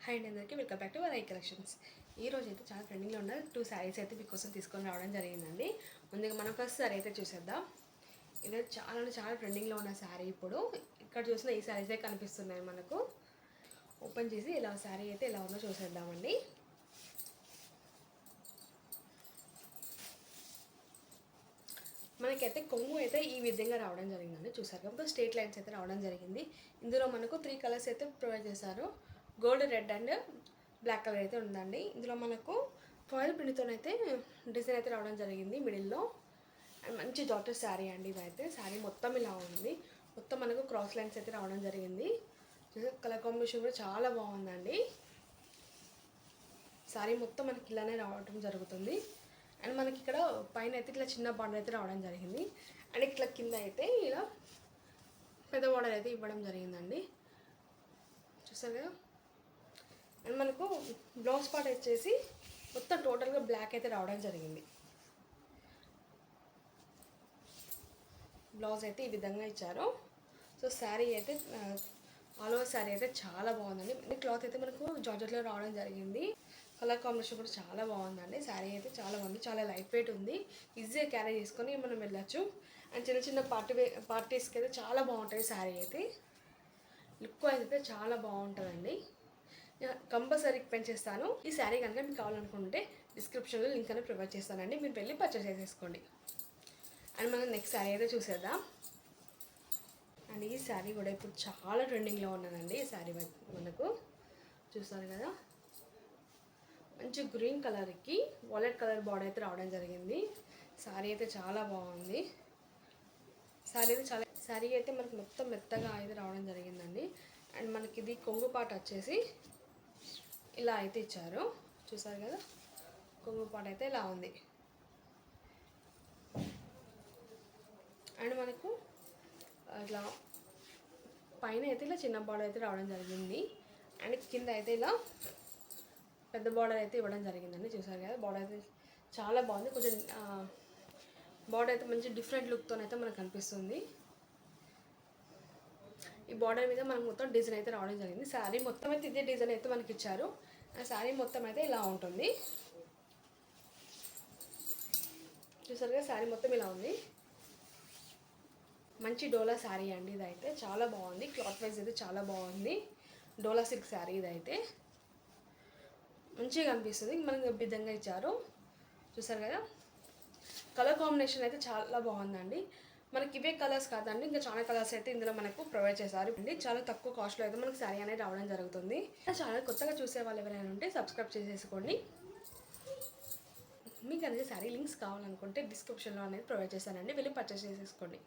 Hi అండి, అందరికీ welcome back to వరై collections. ఈ రోజు అయితే చాలా ట్రెండింగ్లో ఉన్న 2 శారీస్ అయితే మీకోసం తీసుకొని రావడం జరిగిందండి. ముందుగా మనం ఫస్ట్ శారీ అయితే చూసేద్దాం. ఇది చాలా ట్రెండింగ్లో ఉన్న శారీ. ఇప్పుడు ఇక్కడ చూసిన ఈ శారీసే కనిపిస్తున్నాయి మనకు. ఓపెన్ చేసి ఇలా శారీ అయితే ఎలా ఉందో చూసేద్దామండి. మనకైతే కొంగు అయితే ఈ విధంగా రావడం జరిగిందండి. చూసారు కాబట్టి స్ట్రేట్ లైన్స్ అయితే రావడం జరిగింది. ఇందులో మనకు 3 కలర్స్ అయితే ప్రొవైడ్ చేశారు. Gold, red and black colour అయితే ఉందండి. ఇందులో మనకు ఫాయిల్ ప్రింట్తోనైతే డిజైన్ అయితే రావడం జరిగింది మిడిల్లో. అండ్ మంచి డాటర్ శారీ అండి. ఇదైతే శారీ మొత్తం ఇలా ఉంది. మొత్తం మనకు క్రాస్ లైన్స్ అయితే రావడం జరిగింది. కలర్ కాంబినేషన్ కూడా చాలా బాగుందండి. శారీ మొత్తం మనకి ఇలానే రావడం జరుగుతుంది. అండ్ మనకి ఇక్కడ పైన అయితే ఇట్లా చిన్న బార్డర్ అయితే రావడం జరిగింది. అండ్ ఇట్లా కింద అయితే ఇలా పెద్ద బార్డర్ అయితే ఇవ్వడం జరిగిందండి. చూసారు కదా. అండ్ మనకు బ్లౌజ్ పార్ట్ వచ్చేసి మొత్తం టోటల్గా బ్లాక్ అయితే రావడం జరిగింది. బ్లౌజ్ అయితే ఈ విధంగా ఇచ్చారు. సో శారీ అయితే ఆల్ ఓవర్ శారీ అయితే చాలా బాగుందండి. క్లాత్ అయితే మనకు జార్జెట్లో రావడం జరిగింది. కలర్ కాంబినేషన్ కూడా చాలా బాగుందండి. శారీ అయితే చాలా బాగుంది. చాలా లైట్ వెయిట్ ఉంది. ఈజీగా క్యారీ చేసుకొని మనం వెళ్ళచ్చు. అండ్ చిన్న పార్టీస్కి అయితే చాలా బాగుంటుంది శారీ అయితే. లుక్ వైజ్ అయితే చాలా బాగుంటుందండి. కంపల్సరీ పెంచేస్తాను. ఈ శారీ కనుక మీకు కావాలనుకుంటే డిస్క్రిప్షన్లో లింక్ అనేది ప్రొవైడ్ చేస్తానండి. మీరు వెళ్ళి పర్చేస్ చేసేసుకోండి. అండ్ మనం నెక్స్ట్ శారీ అయితే చూసేద్దాం. అండ్ ఈ శారీ కూడా ఇప్పుడు చాలా ట్రెండింగ్లో ఉన్నదండి. ఈ శారీ మనకు చూస్తారు కదా. మంచి గ్రీన్ కలర్కి వాలెట్ కలర్ బార్డర్ అయితే రావడం జరిగింది. శారీ అయితే చాలా బాగుంది. శారీ అయితే మనకు మొత్తం మెత్తగా అయితే రావడం జరిగిందండి. అండ్ మనకి ఇది కొంగు పాట వచ్చేసి ఇలా అయితే ఇచ్చారు. చూసారు కదా. కొంగు పాట అయితే ఇలా ఉంది. అండ్ మనకు ఇట్లా పైన అయితే ఇలా చిన్న బార్డర్ అయితే రావడం జరిగింది. అండ్ కింద అయితే ఇలా పెద్ద బార్డర్ అయితే ఇవ్వడం జరిగిందండి. చూసారు కదా. బార్డర్ అయితే చాలా బాగుంది. కొంచెం బార్డర్ అయితే మంచి డిఫరెంట్ లుక్తో అయితే మనకు కనిపిస్తుంది. ఈ బార్డర్ మీద మనకు మొత్తం డిజైన్ అయితే రావడం జరిగింది. శారీ మొత్తం అయితే ఇదే డిజైన్ అయితే మనకి ఇచ్చారు. ఆ శారీ మొత్తం అయితే ఇలా ఉంటుంది. చూసారు కదా. శారీ మొత్తం ఇలా ఉంది. మంచి డోలా శారీ అండి. ఇదైతే చాలా బాగుంది. క్లాత్ వైజ్ అయితే చాలా బాగుంది. డోలా సిల్క్ శారీ ఇదైతే మంచిగా కనిపిస్తుంది. మనకి విధంగా ఇచ్చారు. చూసారు కదా. కలర్ కాంబినేషన్ అయితే చాలా బాగుందండి. మనకి ఇవే కలర్స్ కాదండి, ఇంకా చాలా కలర్స్ అయితే ఇందులో మనకు ప్రొవైడ్ చేశారు అండి. చాలా తక్కువ కాస్ట్లో అయితే మనకు శారీ అనేది రావడం జరుగుతుంది. ఛానల్ కొత్తగా చూసే వాళ్ళు ఎవరైనా ఉంటే సబ్స్క్రైబ్ చేసేసుకోండి. మీకు అనేది శారీ లింక్స్ కావాలనుకుంటే డిస్క్రిప్షన్లో అనేది ప్రొవైడ్ చేశానండి. వెళ్ళి పర్చేస్ చేసేసుకోండి.